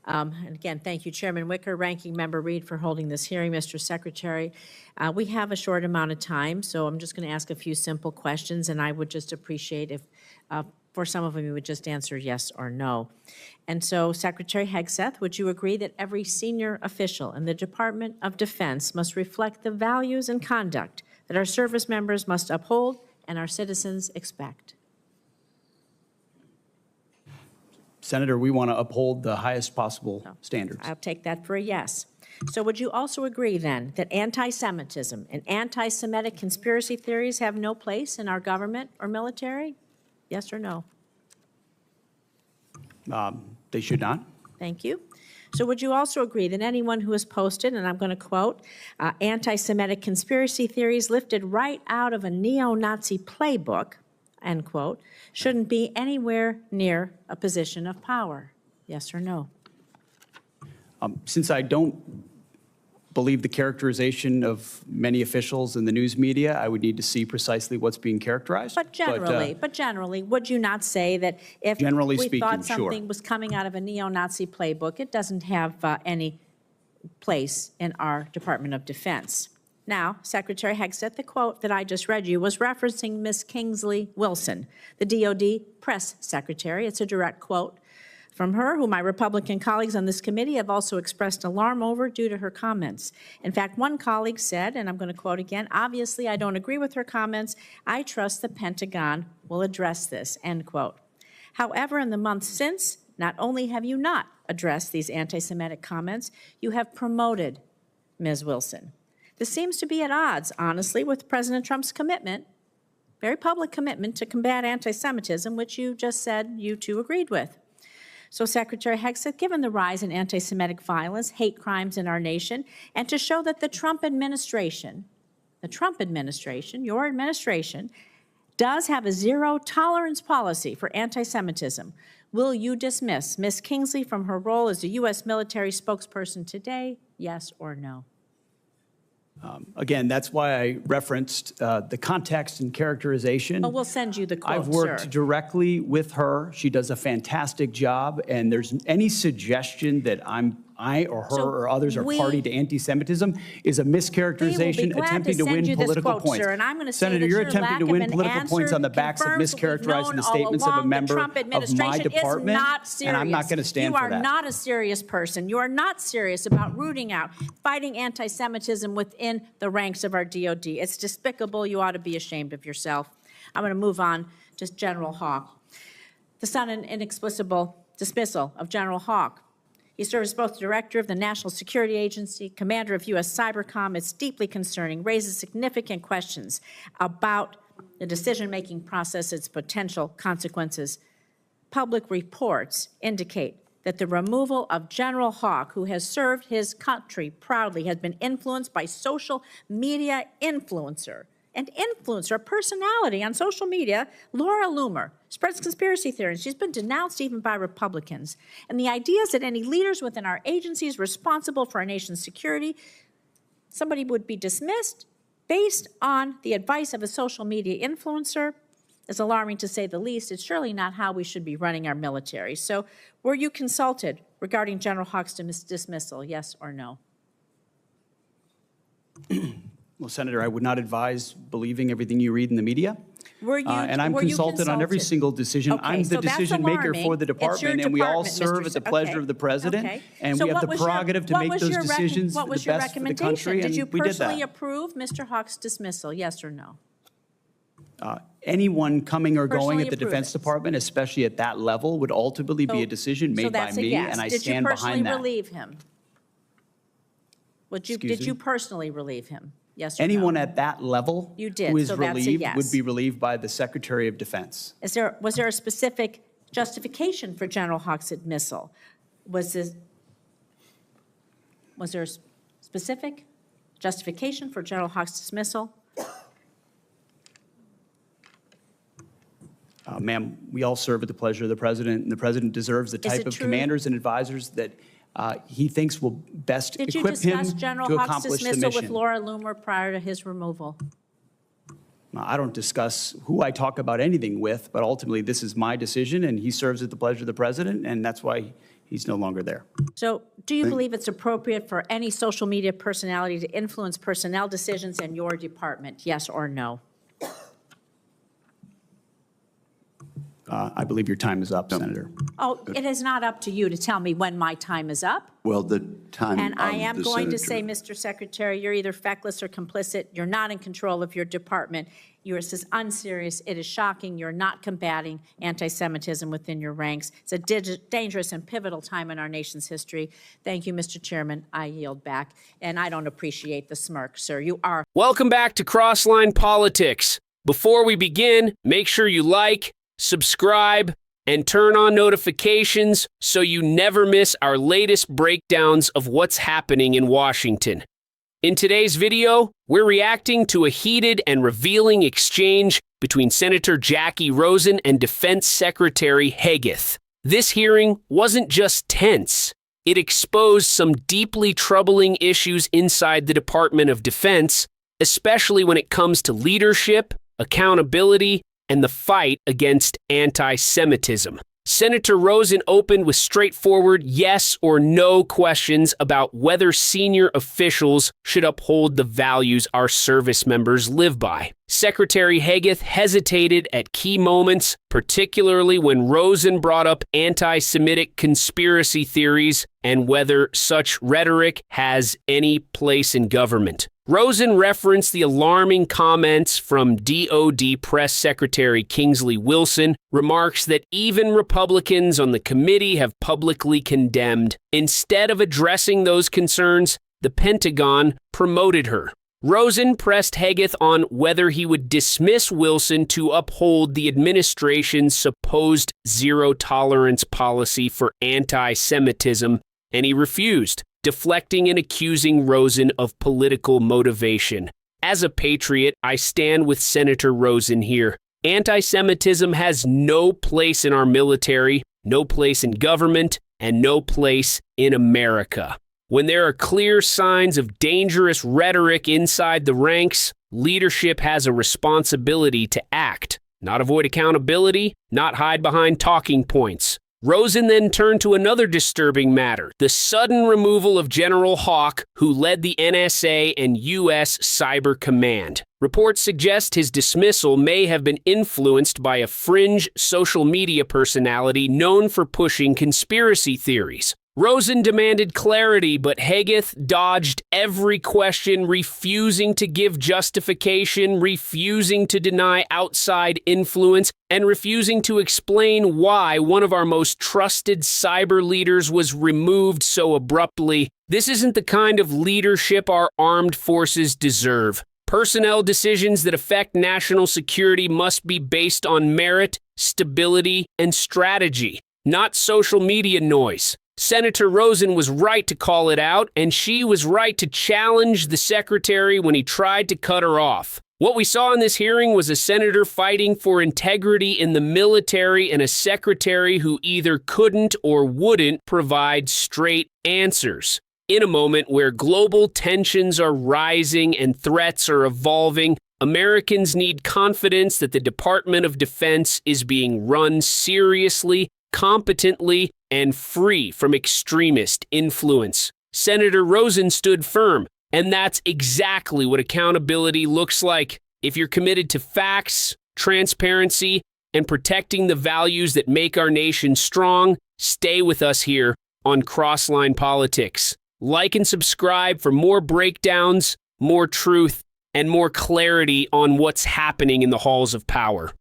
And again, thank you, Chairman Wicker, Ranking Member Reed, for holding this hearing, Mr. Secretary. We have a short amount of time, so I'm just going to ask a few simple questions, and I would just appreciate if, for some of them, you would just answer yes or no. And so, Secretary Hegseth, would you agree that every senior official in the Department of Defense must reflect the values and conduct that our service members must uphold and our citizens expect? Senator, we want to uphold the highest possible standards. I'll take that for a yes. So would you also agree, then, that anti-Semitism and anti-Semitic conspiracy theories have no place in our government or military? Yes or no? They should not. Thank you. So would you also agree that anyone who has posted, and I'm going to quote, anti-Semitic conspiracy theories lifted right out of a neo-Nazi playbook, end quote, shouldn't be anywhere near a position of power? Yes or no? Since I don't believe the characterization of many officials in the news media, I would need to see precisely what's being characterized. But generally, would you not say that if generally we speaking, thought something sure. was coming out of a neo-Nazi playbook, it doesn't have any place in our Department of Defense? Now, Secretary Hegseth, the quote that I just read you was referencing Ms. Kingsley Wilson, the DOD press secretary. It's a direct quote from her, who my Republican colleagues on this committee have also expressed alarm over due to her comments. In fact, one colleague said, and I'm going to quote again, obviously I don't agree with her comments. I trust the Pentagon will address this, end quote. However, in the months since, not only have you not addressed these anti-Semitic comments, you have promoted Ms. Wilson. This seems to be at odds, honestly, with President Trump's commitment, very public commitment to combat anti-Semitism, which you just said you too agreed with. So, Secretary Hegseth, given the rise in anti-Semitic violence, hate crimes in our nation, and to show that the Trump administration, your administration, does have a zero-tolerance policy for anti-Semitism, will you dismiss Ms. Kingsley from her role as a U.S. military spokesperson today, yes or no? Again, that's why I referenced the context and characterization. Well, we'll send you the quote, I've worked sir. directly with her. She does a fantastic job, and there's any suggestion that I or her or others are party to anti-Semitism is a mischaracterization attempting to win political points. Sir, and I'm going to say Senator, that you're your attempting to lack of win an political answer points on the backs of confirms what we've mischaracterizing known the all statements of a along. member The Trump of my administration department, is not serious. and I'm not going to stand for that. You are not a serious person. You are not serious about rooting out, fighting anti-Semitism within the ranks of our DOD. It's despicable. You ought to be ashamed of yourself. I'm going to move on to General Hawk. The sudden and inexplicable dismissal of General Hawk. He serves both Director of the National Security Agency, Commander of U.S. Cybercom. It's deeply concerning, raises significant questions about the decision-making process, its potential consequences. Public reports indicate that the removal of General Hawk, who has served his country proudly, has been influenced by social media influencer, a personality on social media, Laura Loomer, spreads conspiracy theories. She's been denounced even by Republicans. And the idea is that any leaders within our agencies responsible for our nation's security, somebody would be dismissed based on the advice of a social media influencer is alarming, to say the least. It's surely not how we should be running our military. So were you consulted regarding General Hawk's dismissal, yes or no? Well, Senator, I would not advise believing everything you read in the media. Were you, and I'm consulted on every single decision. Okay, I'm the so decision maker for the department, and we all serve at the pleasure of the president. And so we have the prerogative to make those decisions the best for the country. Did you and we did that. personally approve Mr. Hawk's dismissal, yes or no? Anyone coming or going at the approve Defense it. Department, especially at that level, would ultimately be a decision made by me, yes. and I Did stand you personally behind that. relieve him? Did you personally relieve him? Yes or Anyone no? at that level You did, who is so that's a relieved yes. would be relieved by the Secretary of Defense. Was there a specific justification for General Hawk's dismissal? Was there a specific justification for General Hawk's dismissal? Ma'am, we all serve at the pleasure of the president, and the president deserves the type of commanders and advisors that he thinks will best equip him to accomplish the mission. Did you discuss General Hawk's dismissal with Laura Loomer prior to his removal? I don't discuss who I talk about anything with, but ultimately this is my decision, and he serves at the pleasure of the president, and that's why He's no longer there. So do you believe it's appropriate for any social media personality to influence personnel decisions in your department? Yes or no? I believe your time is up, Senator. Oh, it is not up to you to tell me when my time is up. Well, the time And I am of the going to say, senator. Mr. Secretary, you're either feckless or complicit. You're not in control of your department. This is unserious. It is shocking. You're not combating anti-Semitism within your ranks. It's a dangerous and pivotal time in our nation's history. Thank you, Mr. Chairman. I yield back. And I don't appreciate the smirk, sir. You are. Welcome back to Crossline Politics. Before we begin, make sure you like, subscribe, and turn on notifications so you never miss our latest breakdowns of what's happening in Washington. In today's video, we're reacting to a heated and revealing exchange between Senator Jacky Rosen and Defense Secretary Hegseth. This hearing wasn't just tense. It exposed some deeply troubling issues inside the Department of Defense, especially when it comes to leadership, accountability, and the fight against anti-Semitism. Senator Rosen opened with straightforward yes or no questions about whether senior officials should uphold the values our service members live by. Secretary Hegseth hesitated at key moments, particularly when Rosen brought up anti-Semitic conspiracy theories and whether such rhetoric has any place in government. Rosen referenced the alarming comments from DoD Press Secretary Kingsley, remarks that even Republicans on the committee have publicly condemned. Instead of addressing those concerns, the Pentagon promoted her. Rosen pressed Hegseth on whether he would dismiss Wilson to uphold the administration's supposed zero-tolerance policy for anti-Semitism, and he refused, deflecting and accusing Rosen of political motivation. As a patriot, I stand with Senator Rosen here. Anti-Semitism has no place in our military, no place in government, and no place in America. When there are clear signs of dangerous rhetoric inside the ranks, leadership has a responsibility to act, not avoid accountability, not hide behind talking points. Rosen then turned to another disturbing matter, the sudden removal of General Hawk, who led the NSA and U.S. Cyber Command. Reports suggest his dismissal may have been influenced by a fringe social media personality known for pushing conspiracy theories. Rosen demanded clarity, but Hegseth dodged every question, refusing to give justification, refusing to deny outside influence, and refusing to explain why one of our most trusted cyber leaders was removed so abruptly. This isn't the kind of leadership our armed forces deserve. Personnel decisions that affect national security must be based on merit, stability, and strategy, not social media noise. Senator Rosen was right to call it out, and she was right to challenge the secretary when he tried to cut her off. What we saw in this hearing was a senator fighting for integrity in the military and a secretary who either couldn't or wouldn't provide straight answers. In a moment where global tensions are rising and threats are evolving, Americans need confidence that the Department of Defense is being run seriously, competently, and free from extremist influence. Senator Rosen stood firm, and that's exactly what accountability looks like. If you're committed to facts, transparency, and protecting the values that make our nation strong, stay with us here on Crossline Politics. Like and subscribe for more breakdowns, more truth, and more clarity on what's happening in the halls of power.